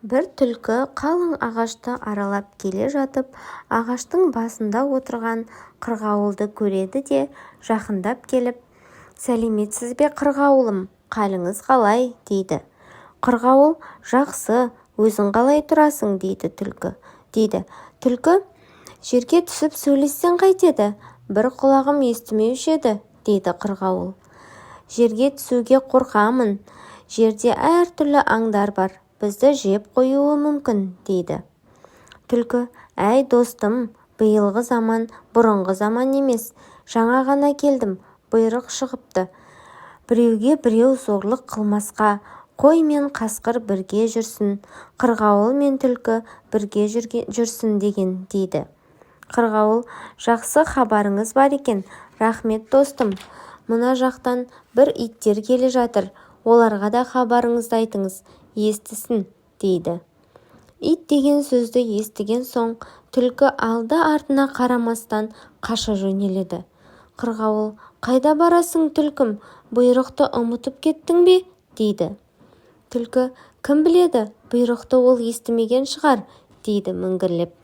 Бір түлкі қалың ағашты аралап келе жатып, ағаштың басында отырған қырғауылды көреді де жақындап келіп: «Сәлеметсіз бе, қырғауылым, қалыңыз қалай?» дейді. Қырғауыл: «Жақсы, өзің қалай тұрасың?» дейді түлкі. «Жерге түсіп сөйлессең қайтеді? Бір құлағым естімеуші еді» дейді қырғауыл. «Жерге түсуге қорқамын. Жерде әртүрлі аңдар бар, бізді жеп қоюы мүмкін» дейді. Түлкі: «Әй достым, биылғы заман бұрынғы заман емес, жаңа ғана келдім, бұйрық шығыпты. Біреуге біреу зорлық қылмасқа, қой мен қасқыр бірге жүрсін, қырғауыл мен түлкі бірге жүрсін деген» дейді. Қырғауыл: «Жақсы хабарыңыз бар екен, рахмет достым. Мына жақтан бір иттер келе жатыр, оларға да хабарыңызды айтыңыз, естісін» дейді. Ит деген сөзді естіген соң, түлкі алды-артына қарамастан қаша жөнеледі. Қырғауыл: «Қайда барасың, түлкім, бұйрықты ұмытып кеттің бе?» дейді. Түлкі: «Кім біледі, бұйрықты ол естімеген шығар» дейді міңгірлеп.